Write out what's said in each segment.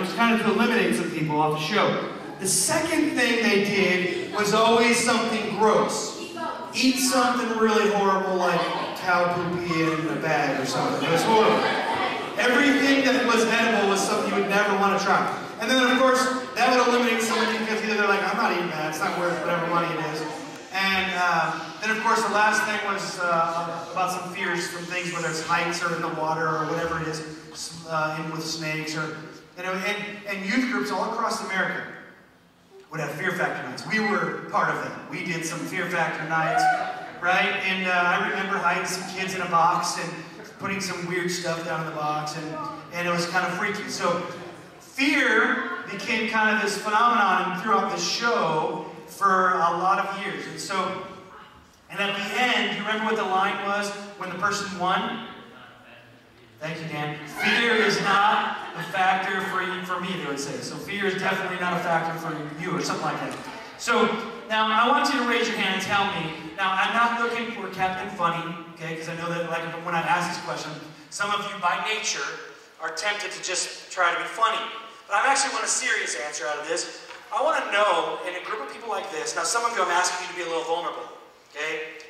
was kind of to eliminate some people off the show. The second thing they did was always something gross. Eat something really horrible like cow poopy in a bag or something. It was horrible. Everything that was edible was something you would never want to try. And then, of course, that would eliminate somebody because either they're like, I'm not eating that, it's not worth whatever money it is. And then, of course, the last thing was about some fears from things, whether it's heights or in the water or whatever it is, in with snakes or, you know, and youth groups all across America would have Fear Factor nights. We were part of them. We did some Fear Factor nights, right? And I remember hiding some kids in a box and putting some weird stuff down in the box, and it was kind of freaky. So fear became kind of this phenomenon throughout the show for a lot of years. And at the end, you remember what the line was when the person won? Thank you, Dan. Fear is not a factor for me, they would say. So fear is definitely not a factor for you, or something like that. So now I want you to raise your hand and tell me. Now I'm not looking for Captain Funny, okay? Because I know that, like, when I ask this question, some of you by nature are tempted to just try to be funny. But I actually want a serious answer out of this. I want to know, in a group of people like this, now some of you I'm asking you to be a little vulnerable, okay?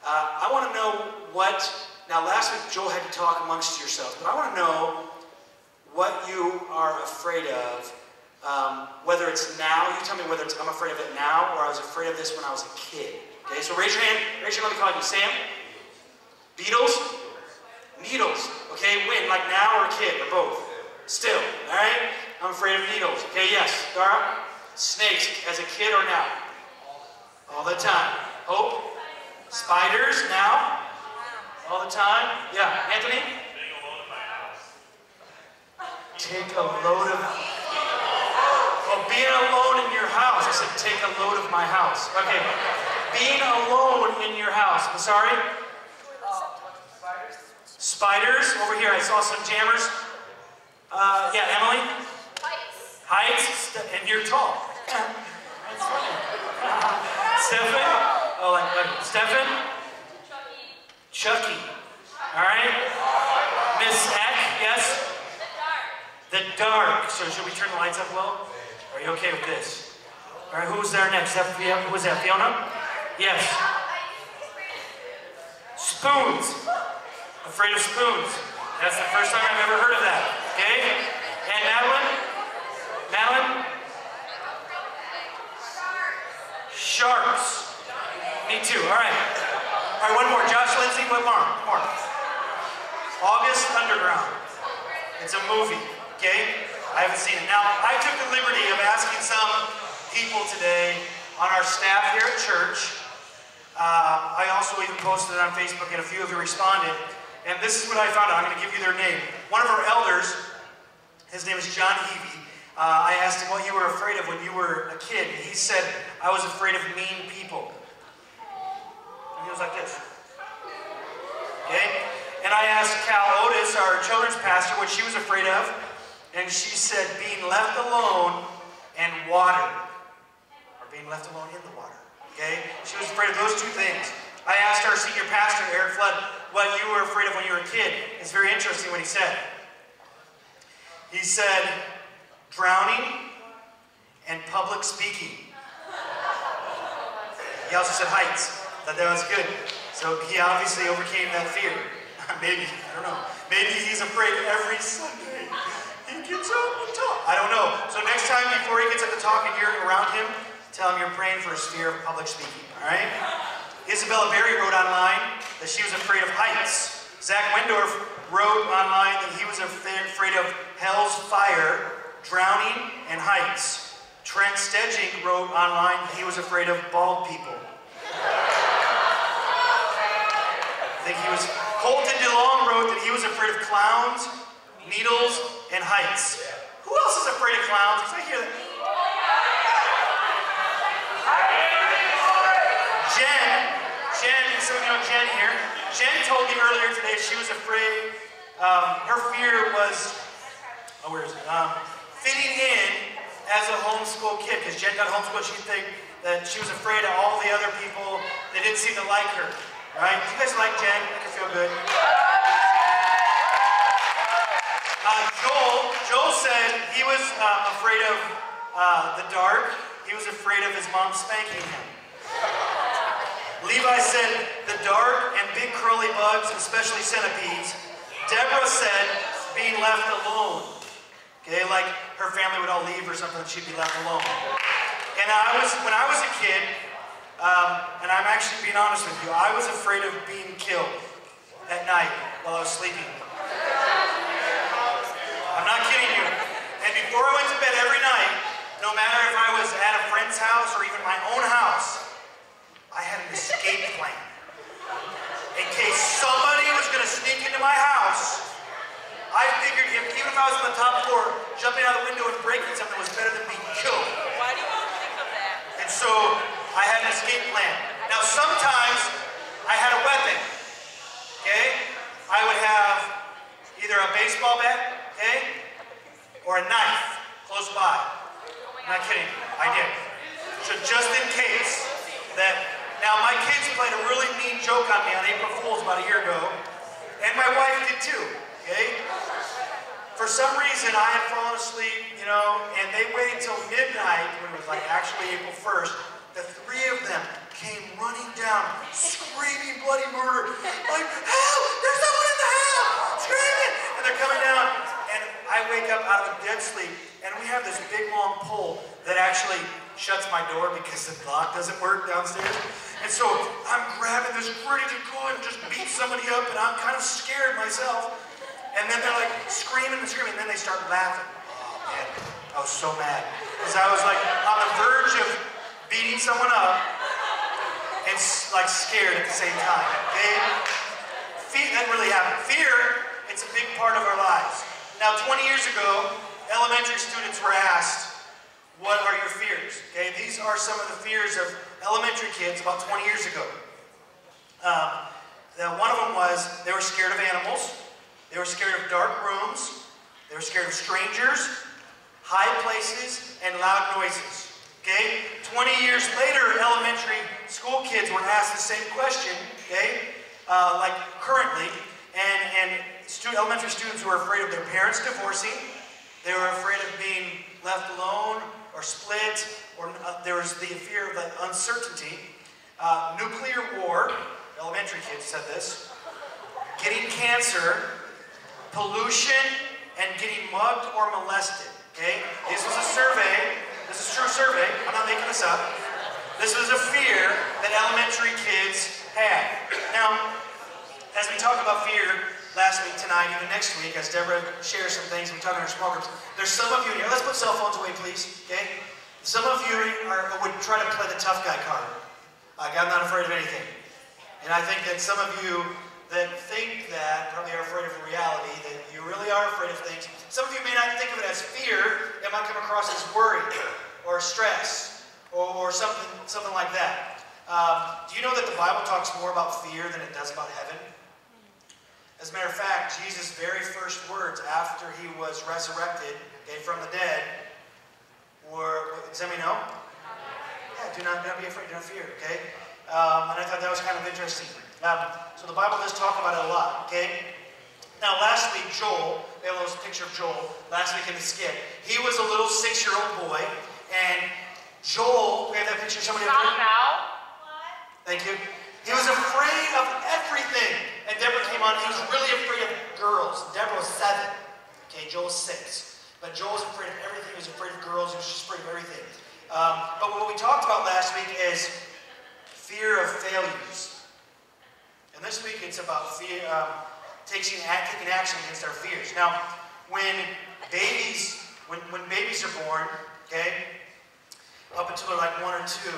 I want to know what. Now, last week, Joel had to talk amongst yourselves, but I want to know what you are afraid of, whether it's now. You tell me whether it's I'm afraid of it now, or I was afraid of this when I was a kid. Okay, so raise your hand. Raise your hand. Let me call you. Sam? Beetles? Needles. Okay, when? Like now or a kid, or both? Still, all right? I'm afraid of needles. Okay, yes. Dara? Snakes, as a kid or now? All the time. Hope? Spiders, now? All the time? Yeah. Anthony? Being alone in my house. Take a load of... Oh, being alone in your house. I said take a load of my house. Okay. Being alone in your house. I'm sorry? Spiders. Over here. I saw some jammers. Yeah, Emily? Heights. Heights? And you're tall. That's funny. Stephen? Oh, like Stephen? Chucky. All right? Miss Eck, yes? The dark. The dark. So should we turn the lights up low? Are you okay with this? All right, who's there next? Who was that? Fiona? Yes. Spoons. Afraid of spoons. That's the first time I've ever heard of that. Okay? And Madeline? Madeline? Sharks. Me too. All right. All right, one more. Josh Lindsay, one more. One more. August Underground. It's a movie, okay? I haven't seen it. Now, I took the liberty of asking some people today on our staff here at church. I also even posted it on Facebook, and a few of you responded. And this is what I found out. I'm going to give you their name. One of our elders, his name is John Heavey. I asked him what you were afraid of when you were a kid. And he said, I was afraid of mean people. And he was like this. Okay? And I asked Cal Otis, our children's pastor, what she was afraid of. And she said being left alone and water. Or being left alone in the water. Okay? She was afraid of those two things. I asked our senior pastor, Eric Flood, what you were afraid of when you were a kid. It's very interesting what he said. He said, drowning and public speaking. He also said heights. Thought that was good. So he obviously overcame that fear. Maybe, I don't know. Maybe he's afraid every Sunday he gets up and talks. I don't know. So next time before he gets up to talk and you're around him, tell him you're praying for his fear of public speaking. All right? Isabella Berry wrote online that she was afraid of heights. Zach Windorf wrote online that he was afraid of hell's fire, drowning, and heights. Trent Stedging wrote online that he was afraid of bald people. I think he was... Colton DeLong wrote that he was afraid of clowns, needles, and heights. Who else is afraid of clowns? Because I hear that. Jen, some of you know Jen here. Jen told me earlier today she was afraid, her fear was, where is it? Fitting in as a homeschool kid, because Jen got homeschooled. She'd think that she was afraid of all the other people that didn't seem to like her. Right? You guys like Jen? Make her feel good. Joel said he was afraid of the dark. He was afraid of his mom spanking him. Levi said the dark and big curly bugs, especially centipedes. Deborah said being left alone. Okay, like her family would all leave or something, she'd be left alone. And when I was a kid, and I'm actually being honest with you, I was afraid of being killed at night while I was sleeping. I'm not kidding you. And before I went to bed every night, no matter if I was at a friend's house or even my own house, I had an escape plan. In case somebody was going to sneak into my house, I figured even if I was on the top floor, jumping out the window and breaking something was better than being killed. Why do you think of that? And so I had an escape plan. Now sometimes I had a weapon. Okay? I would have either a baseball bat, okay, or a knife close by. I'm not kidding. I did. So just in case that. Now my kids played a really mean joke on me on April Fool's about a year ago, and my wife did too. Okay? For some reason I had fallen asleep, you know, and they waited until midnight when it was like actually April 1st. The three of them came running down, screaming bloody murder, like, help! There's someone in the house! Screaming! And they're coming down, and I wake up out of a dead sleep, and we have this big long pole that actually shuts my door because the lock doesn't work downstairs. And so I'm grabbing this, ready to go and just beat somebody up, and I'm kind of scared myself. And then they're like screaming and screaming, and then they start laughing. Oh man, I was so mad. Because I was like on the verge of beating someone up and like scared at the same time. Okay? That really happened. Fear, it's a big part of our lives. Now 20 years ago, elementary students were asked, what are your fears? Okay, these are some of the fears of elementary kids about 20 years ago. One of them was they were scared of animals, they were scared of dark rooms, they were scared of strangers, high places, and loud noises. Okay, 20 years later, elementary school kids were asked the same question. Okay, like currently, and elementary students were afraid of their parents divorcing. They were afraid of being left alone or split, or there was the fear of the uncertainty. Nuclear war, elementary kids said this, getting cancer, pollution, and getting mugged or molested. Okay? This was a survey, this is a true survey, I'm not making this up. This was a fear that elementary kids had. Now, as we talk about fear, last week, tonight, even next week, as Deborah shares some things, we talk in our small groups. There's some of you here, let's put cell phones away, please, okay? Some of you would try to play the tough guy card. Like, I'm not afraid of anything. And I think that some of you that think that probably are afraid of reality, that you really are afraid of things. Some of you may not think of it as fear, it might come across as worry, or stress, or something like that. Do you know that the Bible talks more about fear than it does about heaven? As a matter of fact, Jesus' very first words after he was resurrected, okay, from the dead, were, does anybody know? Yeah, do not be afraid, do not fear, okay? And I thought that was kind of interesting. So the Bible does talk about it a lot, okay? Now last week, Joel, we have a little picture of Joel, last week in the skit. He was a little 6-year-old boy, and Joel, we have that picture, somebody up there? Thank you. He was afraid of everything. And Deborah came on, he was really afraid of girls. Deborah was 7. Okay, Joel was 6. But Joel was afraid of everything. He was afraid of girls. He was just afraid of everything. But what we talked about last week is fear of failures. And this week it's about fear, taking action against our fears. Now, when babies are born, okay, up until they're like 1 or 2,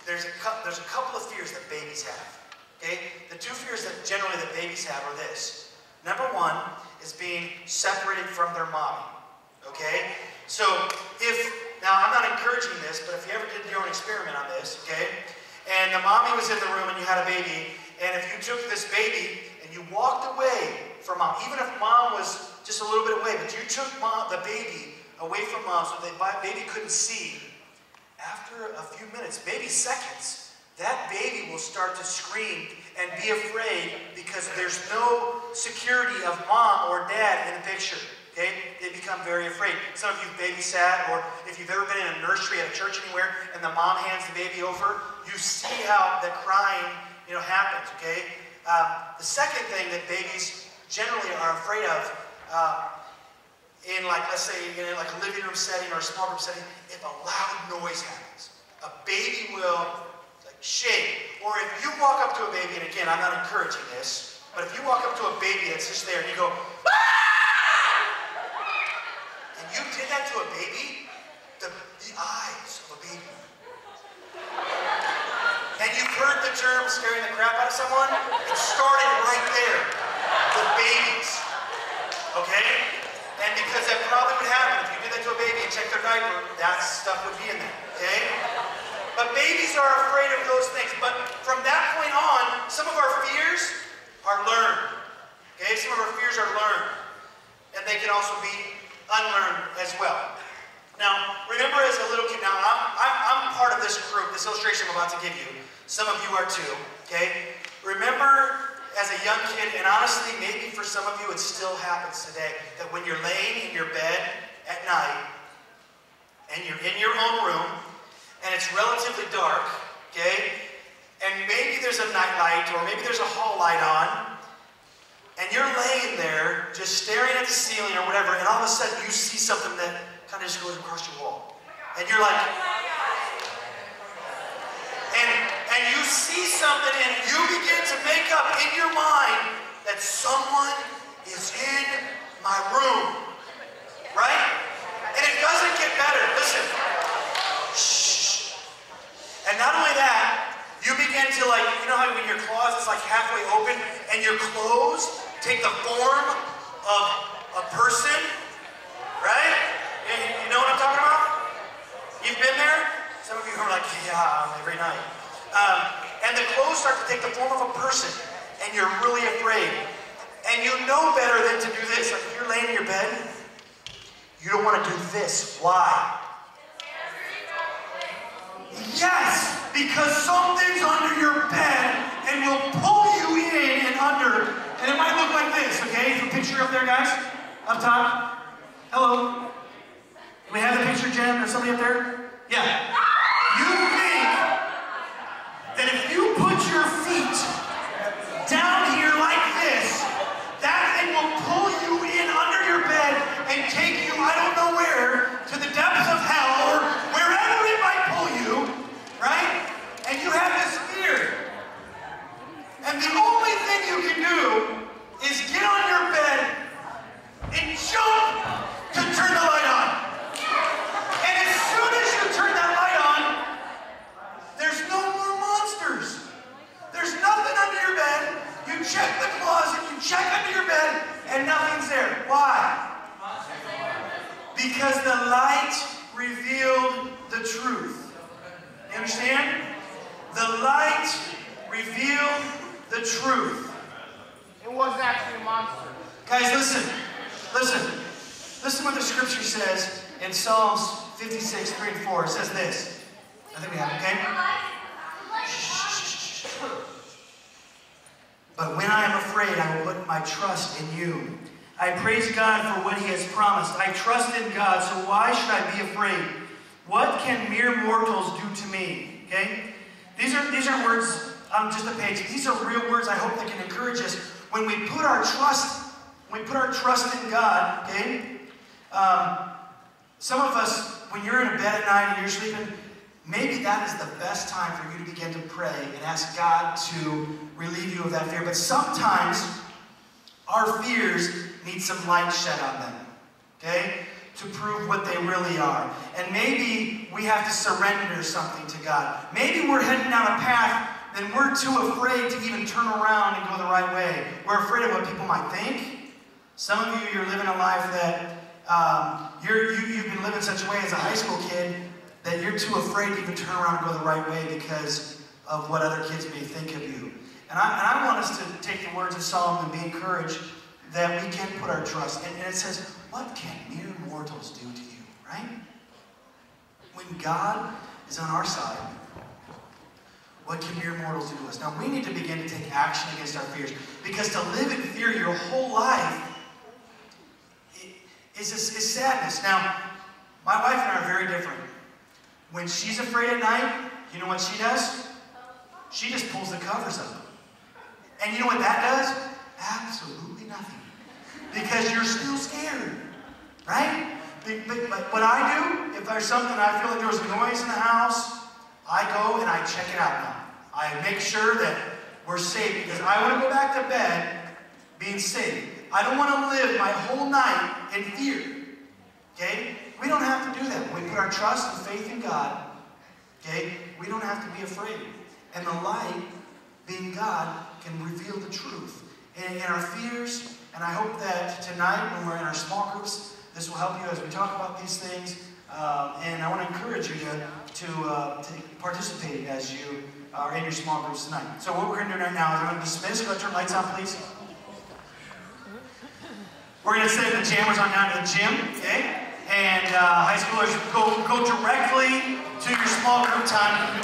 there's a couple of fears that babies have. Okay? The 2 fears that generally the babies have are this. Number 1 is being separated from their mommy. Okay? So now I'm not encouraging this, but if you ever did your own experiment on this, okay? And the mommy was in the room and you had a baby, and if you took this baby and you walked away from mom, even if mom was just a little bit away, but you took the baby away from mom so the baby couldn't see, after a few minutes, maybe seconds, that baby will start to scream and be afraid because there's no security of mom or dad in the picture. Okay? They become very afraid. Some of you babysat, or if you've ever been in a nursery at a church anywhere, and the mom hands the baby over, you see how the crying, happens. Okay? The second thing that babies generally are afraid of, in let's say, in a living room setting or a small group setting, if a loud noise happens, a baby will shake. Or if you walk up to a baby, and again, I'm not encouraging this, but if you walk up to a baby that's just there and you go, and you did that to a baby, the eyes of a baby. And you've heard the term scaring the crap out of someone? It started right there with babies. Okay? And because that probably would happen if you did that to a baby and checked their diaper, that stuff would be in there. Okay? But babies are afraid of those things. But from that point on, some of our fears are learned. Okay? Some of our fears are learned. And they can also be unlearned as well. Now, remember as a little kid, now I'm part of this group, this illustration I'm about to give you. Some of you are too, okay? Remember as a young kid, and honestly, maybe for some of you it still happens today, that when you're laying in your bed at night, and you're in your own room, and it's relatively dark, okay? And maybe there's a night light, or maybe there's a hall light on, and you're laying there, just staring at the ceiling or whatever, and all of a sudden you see something that kind of just goes across your wall. And you're like, and you see something and you begin to make up in your mind that someone is in my room. Right? And it doesn't get better. Listen. Shh. And not only that, you begin to you know how when your closet's halfway open and your clothes take the form of a person? Right? You know what I'm talking about? You've been there? Some of you are like, yeah, every night. And the clothes start to take the form of a person, and you're really afraid. And you know better than to do this. Like if you're laying in your bed, you don't want to do this. Why? Yes, because something's under your bed and will pull you in and under. And it might look like this, okay? The picture up there, guys? Up top? Hello? Do we have the picture, Jen, or somebody up there? Yeah. You think that if you put your feet down here like this, that thing will pull you in under your bed and take you, I don't know where, to the depths of hell or wherever it might pull you, right? And you have this fear. And the only thing you can do is get on your bed and jump to turn the light on. And as soon as you turn that light on, there's no more monsters. There's nothing under your bed. You check the closet, you check under your bed, and nothing's there. Why? Because the light revealed the truth. You understand? The light revealed the truth. It wasn't actually a monster. Guys, listen. Listen. Listen what the scripture says in Psalms 56, 3 and 4. It says this. I think we have it, okay? But when I am afraid, I will put my trust in you. I praise God for what he has promised. I trust in God, so why should I be afraid? What can mere mortals do to me? Okay? These are words on just a page. These are real words I hope that can encourage us. When we put our trust in God, okay? Some of us, when you're in a bed at night and you're sleeping, maybe that is the best time for you to begin to pray and ask God to relieve you of that fear. But sometimes our fears need some light shed on them, okay? To prove what they really are. And maybe we have to surrender something to God. Maybe we're heading down a path and we're too afraid to even turn around and go the right way. We're afraid of what people might think. Some of you, you're living a life that you've been living such a way as a high school kid that you're too afraid to even turn around and go the right way because of what other kids may think of you. And I want us to take the words of Solomon and be encouraged that we can put our trust. And it says, what can mere mortals do to you, right? When God is on our side, what can mere mortals do to us? Now, we need to begin to take action against our fears. Because to live in fear your whole life, is sadness. Now, my wife and I are very different. When she's afraid at night, you know what she does? She just pulls the covers up. And you know what that does? Absolutely nothing. Because you're still scared, right? But what I do, if there's something, I feel like there was noise in the house, I go and I check it out now. I make sure that we're safe because I want to go back to bed being safe. I don't want to live my whole night in fear. Okay? We don't have to do that. When we put our trust and faith in God, okay, we don't have to be afraid. And the light, being God, can reveal the truth in our fears. And I hope that tonight, when we're in our small groups, this will help you as we talk about these things. And I want to encourage you to participate as you are in your small groups tonight. So what we're going to do right now is I'm going to dismiss. Go turn lights on, please. We're going to send the jammers on down to the gym, okay? And high schoolers go directly to your small group time.